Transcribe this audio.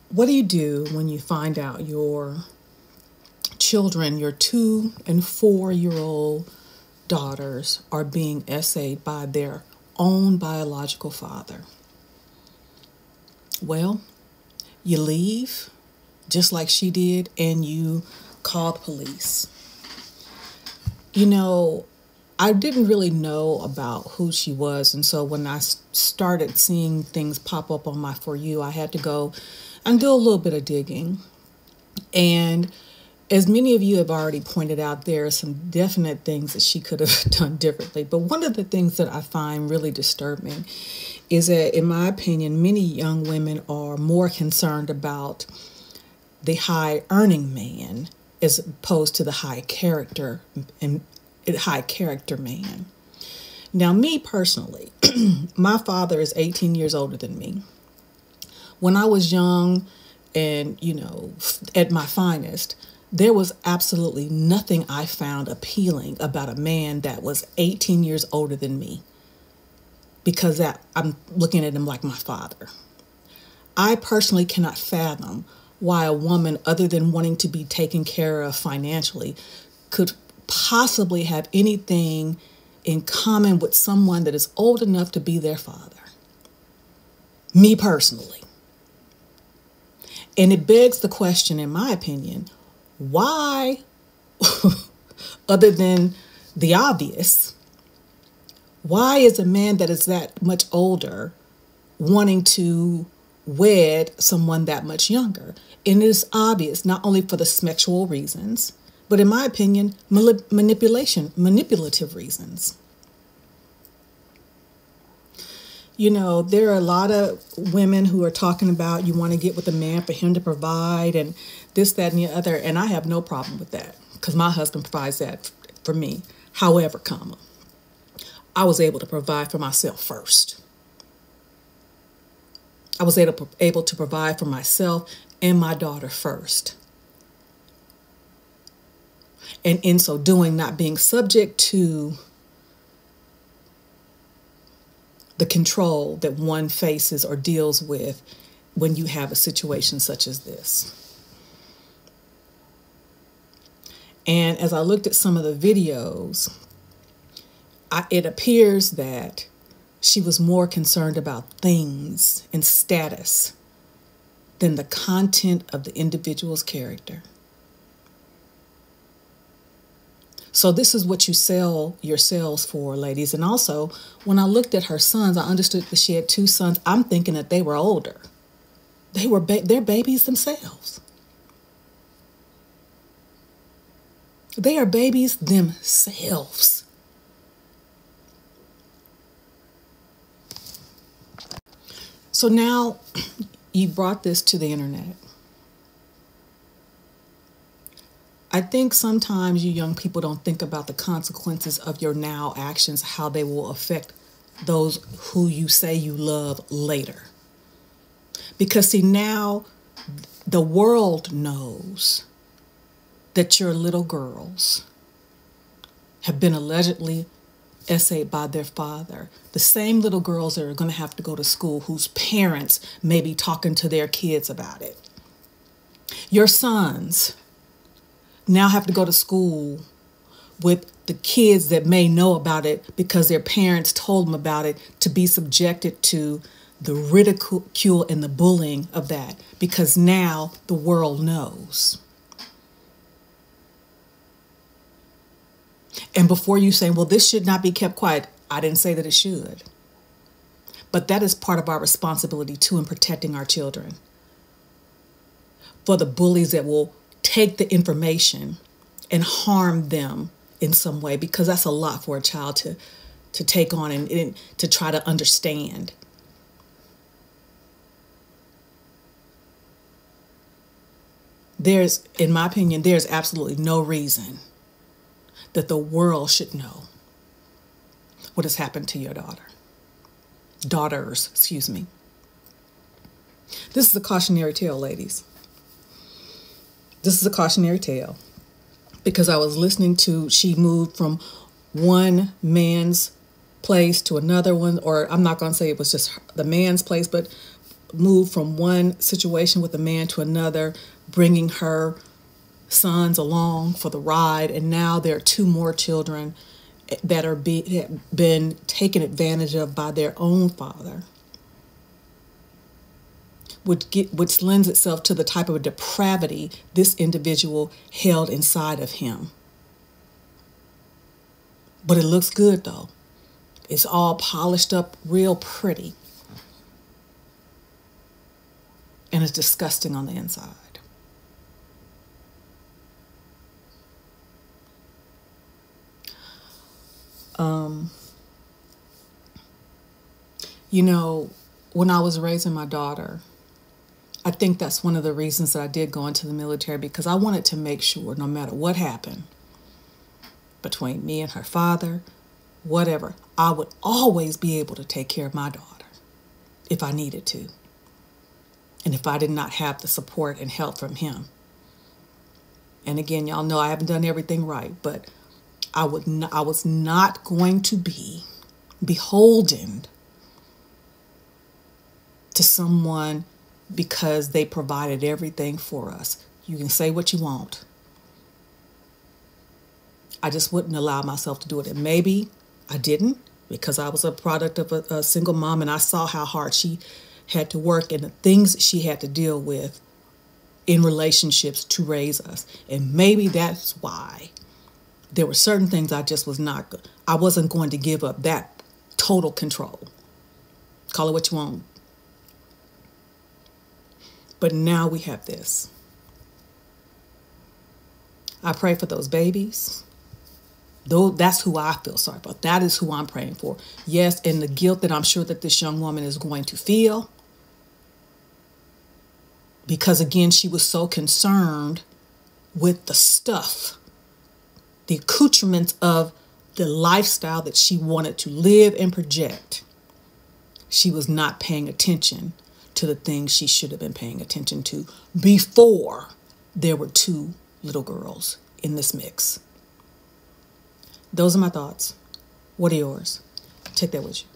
What do you do when you find out your children, your 2 and 4-year-old daughters, are being essayed by their own biological father? Well, you leave, just like she did, and you call the police. You know, I didn't really know about who she was, and so when I started seeing things pop up on my For You, I had to go and do a little bit of digging. And as many of you have already pointed out, there are some definite things that she could have done differently. But one of the things that I find really disturbing is that, in my opinion, many young women are more concerned about the high earning man as opposed to the high character man. Now, me personally, my father is 18 years older than me. When I was young and, at my finest, there was absolutely nothing I found appealing about a man that was 18 years older than me, because I'm looking at him like my father. I personally cannot fathom why a woman, other than wanting to be taken care of financially, could possibly have anything in common with someone that is old enough to be their father. Me personally. And it begs the question, in my opinion, why, other than the obvious, why is a man that is that much older wanting to wed someone that much younger? And it is obvious, not only for the sexual reasons, but in my opinion, manipulative reasons. There are a lot of women who are talking about you want to get with a man for him to provide and this, that, and the other. And I have no problem with that because my husband provides that for me. However, I was able to provide for myself first. I was able to provide for myself and my daughter first. And in so doing, not being subject to the control that one faces or deals with when you have a situation such as this. And as I looked at some of the videos, it appears that she was more concerned about things and status than the content of the individual's character. So this is what you sell yourselves for, ladies. And also, when I looked at her sons, I understood that she had 2 sons. I'm thinking that they were older. They're babies themselves. They are babies themselves. So now you brought this to the internet. I think sometimes you young people don't think about the consequences of your now actions, how they will affect those who you say you love later. Because see, now the world knows that your little girls have been allegedly essayed by their father. The same little girls that are going to have to go to school whose parents may be talking to their kids about it. Your sons now have to go to school with the kids that may know about it because their parents told them about it, to be subjected to the ridicule and the bullying of that, because now the world knows. And before you say, well, this should not be kept quiet, I didn't say that it should. But that is part of our responsibility too in protecting our children. For the bullies that will take the information and harm them in some way, because that's a lot for a child to take on and to try to understand. In my opinion, there's absolutely no reason that the world should know what has happened to your daughters, excuse me. This is a cautionary tale, ladies. This is a cautionary tale because I was listening to, she moved from one man's place to another one, or I'm not going to say it was just the man's place, but moved from one situation with a man to another, bringing her sons along for the ride, and now there are two more children that are been taken advantage of by their own father, which lends itself to the type of depravity this individual held inside of him. But it looks good though. It's all polished up real pretty. And it's disgusting on the inside. You know, when I was raising my daughter, I think that's one of the reasons that I did go into the military, because I wanted to make sure no matter what happened between me and her father, whatever, I would always be able to take care of my daughter if I needed to. And if I did not have the support and help from him. And again, y'all know I haven't done everything right, but I was not going to be beholden to someone because they provided everything for us. You can say what you want. I just wouldn't allow myself to do it. And maybe I didn't, because I was a product of a single mom, and I saw how hard she had to work and the things she had to deal with in relationships to raise us. And maybe that's why there were certain things I wasn't going to give up that total control. Call it what you want. But now we have this. I pray for those babies. Though that's who I feel sorry for. That is who I'm praying for. Yes, and the guilt that I'm sure that this young woman is going to feel. Because again, she was so concerned with the stuff, the accoutrements of the lifestyle that she wanted to live and project. She was not paying attention to the things she should have been paying attention to before there were two little girls in this mix. Those are my thoughts. What are yours? Take that with you.